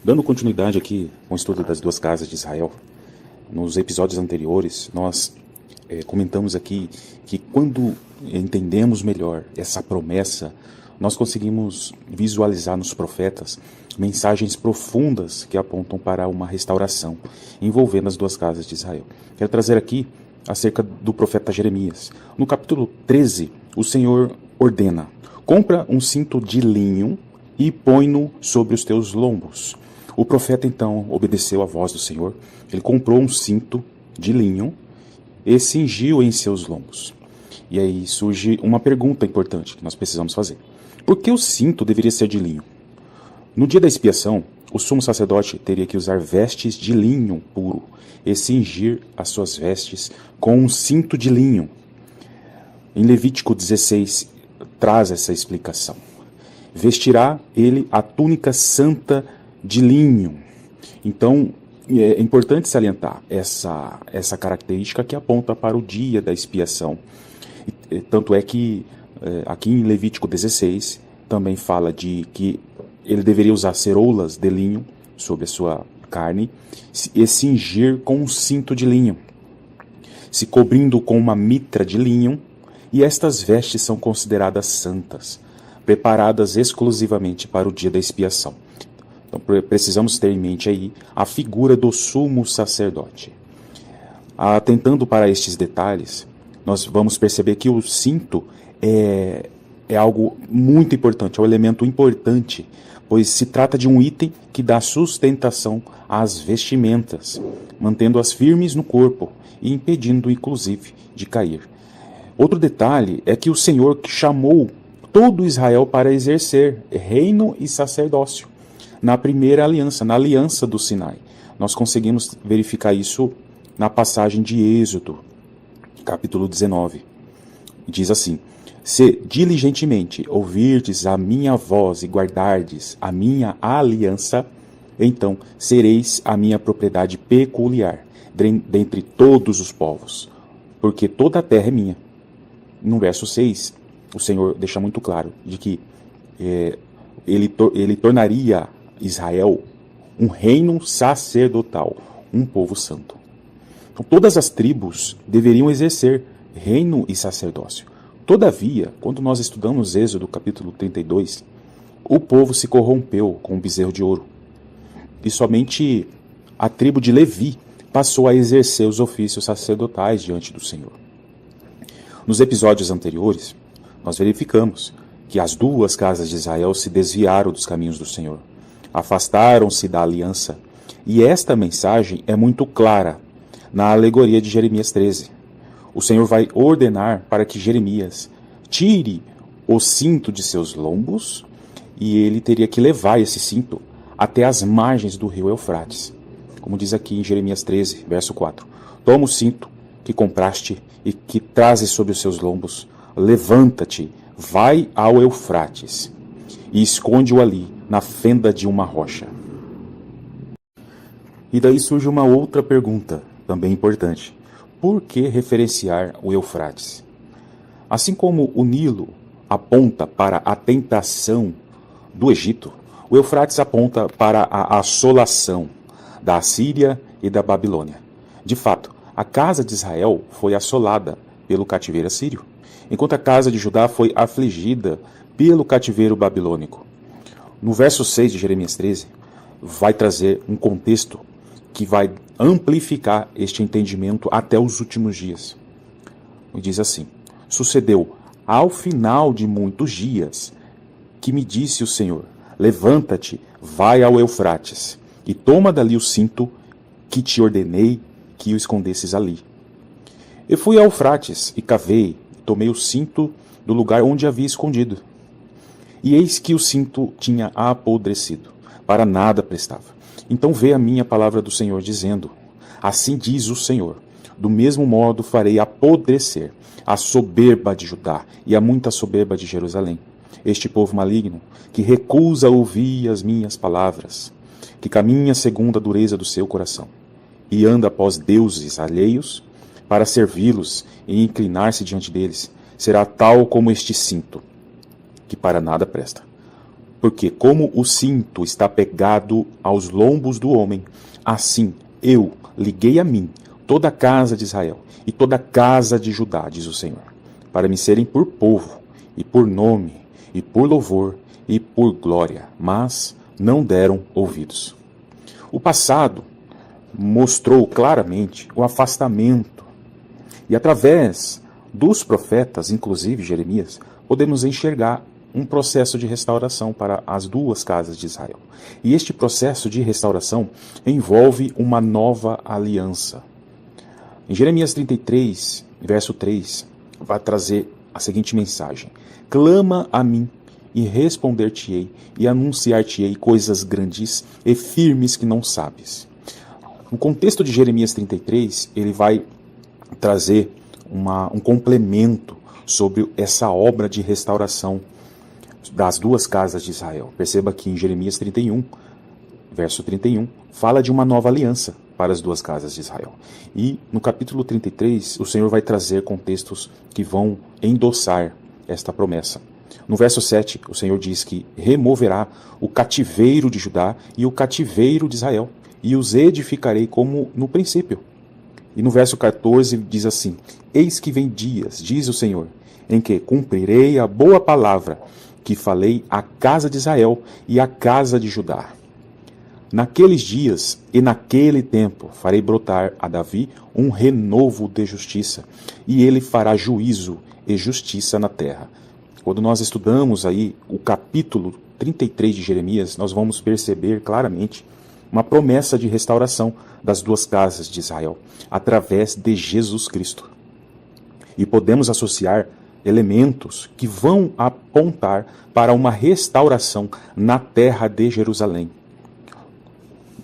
Dando continuidade aqui com o estudo das duas casas de Israel, nos episódios anteriores nós comentamos aqui que quando entendemos melhor essa promessa, nós conseguimos visualizar nos profetas mensagens profundas que apontam para uma restauração envolvendo as duas casas de Israel. Quero trazer aqui acerca do profeta Jeremias. No capítulo 13, o Senhor ordena: compra um cinto de linho e põe-no sobre os teus lombos. O profeta então obedeceu à voz do Senhor. Ele comprou um cinto de linho e cingiu em seus lombos. E aí surge uma pergunta importante que nós precisamos fazer. Por que o cinto deveria ser de linho? No dia da expiação, o sumo sacerdote teria que usar vestes de linho puro e cingir as suas vestes com um cinto de linho. Em Levítico 16 traz essa explicação. Vestirá ele a túnica santa de linho. Então, é importante salientar essa característica que aponta para o dia da expiação. Tanto é que aqui em Levítico 16 também fala de que ele deveria usar ceroulas de linho sobre a sua carne e cingir com um cinto de linho, se cobrindo com uma mitra de linho, e estas vestes são consideradas santas, preparadas exclusivamente para o dia da expiação. Então precisamos ter em mente aí a figura do sumo sacerdote. Atentando para estes detalhes, nós vamos perceber que o cinto é algo muito importante, é um elemento importante, pois se trata de um item que dá sustentação às vestimentas, mantendo-as firmes no corpo e impedindo, inclusive, de cair. Outro detalhe é que o Senhor chamou todo Israel para exercer reino e sacerdócio na primeira aliança, na aliança do Sinai. Nós conseguimos verificar isso na passagem de Êxodo, capítulo 19. Diz assim: se diligentemente ouvirdes a minha voz e guardardes a minha aliança, então sereis a minha propriedade peculiar dentre todos os povos, porque toda a terra é minha. No verso 6, o Senhor deixa muito claro de que ele tornaria Israel um reino sacerdotal, um povo santo. Então, todas as tribos deveriam exercer reino e sacerdócio. Todavia, quando nós estudamos Êxodo capítulo 32, o povo se corrompeu com o bezerro de ouro. E somente a tribo de Levi passou a exercer os ofícios sacerdotais diante do Senhor. Nos episódios anteriores, nós verificamos que as duas casas de Israel se desviaram dos caminhos do Senhor, afastaram-se da aliança, e esta mensagem é muito clara na alegoria de Jeremias 13. O Senhor vai ordenar para que Jeremias tire o cinto de seus lombos, e ele teria que levar esse cinto até as margens do rio Eufrates. Como diz aqui em Jeremias 13, verso 4. Toma o cinto que compraste e que trazes sobre os seus lombos, levanta-te, vai ao Eufrates e esconde-o ali na fenda de uma rocha. E daí surge uma outra pergunta, também importante. Por que referenciar o Eufrates? Assim como o Nilo aponta para a tentação do Egito, o Eufrates aponta para a assolação da Assíria e da Babilônia. De fato, a casa de Israel foi assolada pelo cativeiro assírio, enquanto a casa de Judá foi afligida pelo cativeiro babilônico. No verso 6 de Jeremias 13, vai trazer um contexto que vai amplificar este entendimento até os últimos dias. E diz assim: sucedeu ao final de muitos dias que me disse o Senhor: levanta-te, vai ao Eufrates e toma dali o cinto que te ordenei que o escondesses ali. Eu fui ao Eufrates e cavei, tomei o cinto do lugar onde havia escondido. E eis que o cinto tinha apodrecido, para nada prestava. Então veio a minha palavra do Senhor, dizendo: assim diz o Senhor, do mesmo modo farei apodrecer a soberba de Judá e a muita soberba de Jerusalém. Este povo maligno, que recusa ouvir as minhas palavras, que caminha segundo a dureza do seu coração, e anda após deuses alheios, para servi-los e inclinar-se diante deles, será tal como este cinto, que para nada presta. Porque como o cinto está pegado aos lombos do homem, assim eu liguei a mim toda a casa de Israel e toda a casa de Judá, diz o Senhor, para me serem por povo, e por nome, e por louvor, e por glória, mas não deram ouvidos. O passado mostrou claramente o afastamento, e através dos profetas, inclusive Jeremias, podemos enxergar um processo de restauração para as duas casas de Israel. E este processo de restauração envolve uma nova aliança. Em Jeremias 33, verso 3, vai trazer a seguinte mensagem: clama a mim, e responder-te-ei, e anunciar-te-ei coisas grandes e firmes que não sabes. No contexto de Jeremias 33, ele vai trazer um complemento sobre essa obra de restauração das duas casas de Israel. Perceba que em Jeremias 31, verso 31, fala de uma nova aliança para as duas casas de Israel. E no capítulo 33, o Senhor vai trazer contextos que vão endossar esta promessa. No verso 7, o Senhor diz que removerá o cativeiro de Judá e o cativeiro de Israel, e os edificarei como no princípio. E no verso 14 diz assim: eis que vem dias, diz o Senhor, em que cumprirei a boa palavra que falei à casa de Israel e à casa de Judá. Naqueles dias e naquele tempo farei brotar a Davi um renovo de justiça, e ele fará juízo e justiça na terra. Quando nós estudamos aí o capítulo 33 de Jeremias, nós vamos perceber claramente uma promessa de restauração das duas casas de Israel, através de Jesus Cristo. E podemos associar elementos que vão apontar para uma restauração na terra de Jerusalém.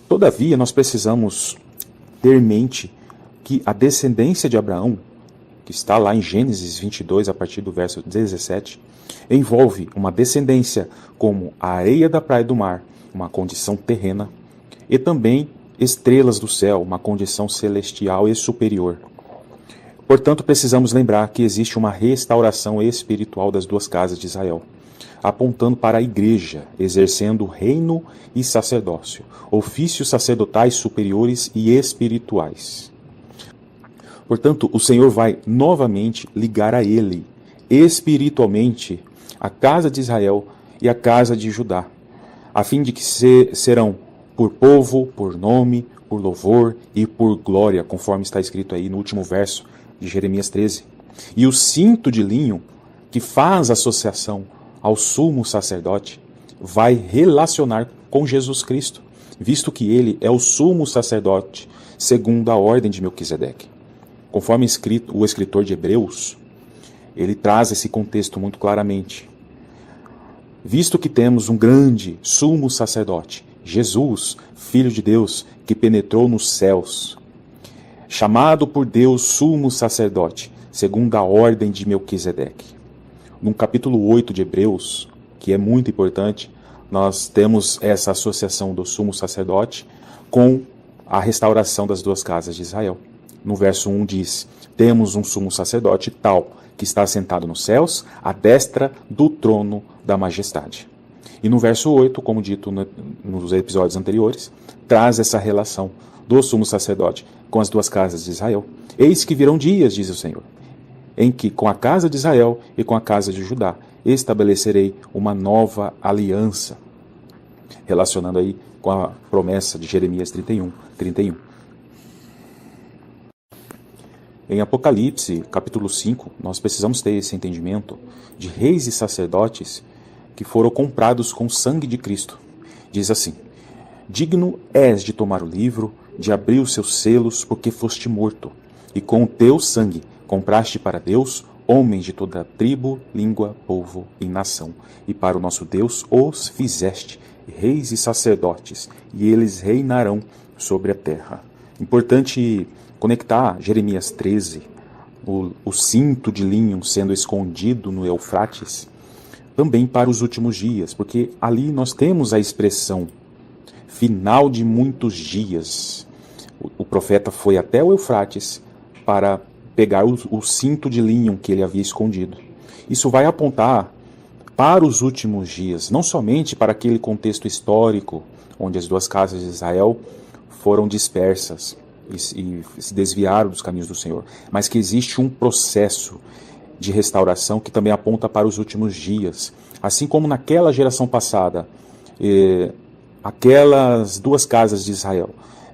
Todavia, nós precisamos ter em mente que a descendência de Abraão, que está lá em Gênesis 22, a partir do verso 17, envolve uma descendência como a areia da praia do mar, uma condição terrena, e também estrelas do céu, uma condição celestial e superior. Portanto, precisamos lembrar que existe uma restauração espiritual das duas casas de Israel, apontando para a igreja, exercendo reino e sacerdócio, ofícios sacerdotais superiores e espirituais. Portanto, o Senhor vai novamente ligar a ele, espiritualmente, a casa de Israel e a casa de Judá, a fim de que serão por povo, por nome, por louvor e por glória, conforme está escrito aí no último verso de Jeremias 13. E o cinto de linho, que faz associação ao sumo sacerdote, vai relacionar com Jesus Cristo, visto que ele é o sumo sacerdote, segundo a ordem de Melquisedeque. Conforme o escritor de Hebreus, ele traz esse contexto muito claramente. Visto que temos um grande sumo sacerdote, Jesus, Filho de Deus, que penetrou nos céus, chamado por Deus sumo sacerdote, segundo a ordem de Melquisedeque. No capítulo 8 de Hebreus, que é muito importante, nós temos essa associação do sumo sacerdote com a restauração das duas casas de Israel. No verso 1 diz: temos um sumo sacerdote tal, que está assentado nos céus, à destra do trono da majestade. E no verso 8, como dito nos episódios anteriores, traz essa relação do sumo sacerdote com as duas casas de Israel. Eis que virão dias, diz o Senhor, em que com a casa de Israel e com a casa de Judá estabelecerei uma nova aliança, relacionando aí com a promessa de Jeremias 31. Em Apocalipse, capítulo 5, nós precisamos ter esse entendimento de reis e sacerdotes que foram comprados com o sangue de Cristo. Diz assim: digno és de tomar o livro, de abrir os seus selos, porque foste morto, e com o teu sangue compraste para Deus homens de toda tribo, língua, povo e nação, e para o nosso Deus os fizeste reis e sacerdotes, e eles reinarão sobre a terra. Importante conectar Jeremias 13, o cinto de linho sendo escondido no Eufrates, também para os últimos dias, porque ali nós temos a expressão final de muitos dias. O profeta foi até o Eufrates para pegar o cinto de linho que ele havia escondido. Isso vai apontar para os últimos dias, não somente para aquele contexto histórico onde as duas casas de Israel foram dispersas e se desviaram dos caminhos do Senhor, mas que existe um processo de restauração que também aponta para os últimos dias. Assim como naquela geração passada, aquelas duas casas de Israel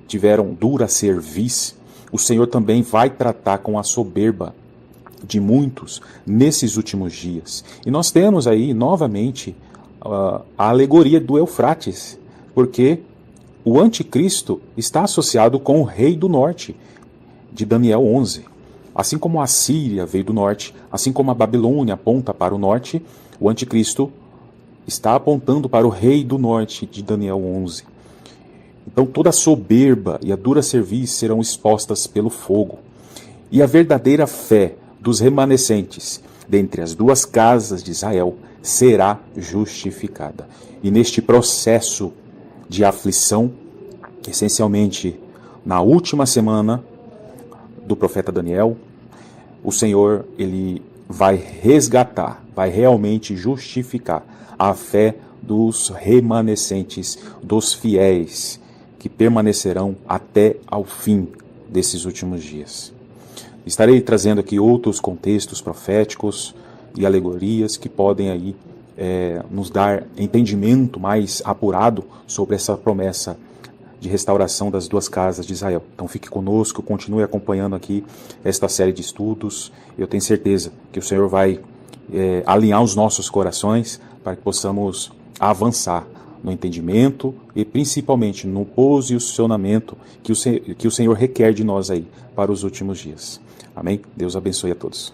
tiveram dura cerviz, o Senhor também vai tratar com a soberba de muitos nesses últimos dias. E nós temos aí, novamente, a alegoria do Eufrates, porque o anticristo está associado com o rei do norte, de Daniel 11. Assim como a Síria veio do norte, assim como a Babilônia aponta para o norte, o anticristo está apontando para o rei do norte, de Daniel 11. Então toda a soberba e a dura cerviz serão expostas pelo fogo. E a verdadeira fé dos remanescentes dentre as duas casas de Israel será justificada. E neste processo de aflição, essencialmente na última semana do profeta Daniel, o Senhor ele vai resgatar, vai realmente justificar a fé dos remanescentes, dos fiéis, que permanecerão até ao fim desses últimos dias. Estarei trazendo aqui outros contextos proféticos e alegorias que podem aí nos dar entendimento mais apurado sobre essa promessa de restauração das duas casas de Israel. Então fique conosco, continue acompanhando aqui esta série de estudos. Eu tenho certeza que o Senhor vai alinhar os nossos corações para que possamos avançar no entendimento e principalmente no posicionamento que o Senhor requer de nós aí para os últimos dias. Amém? Deus abençoe a todos.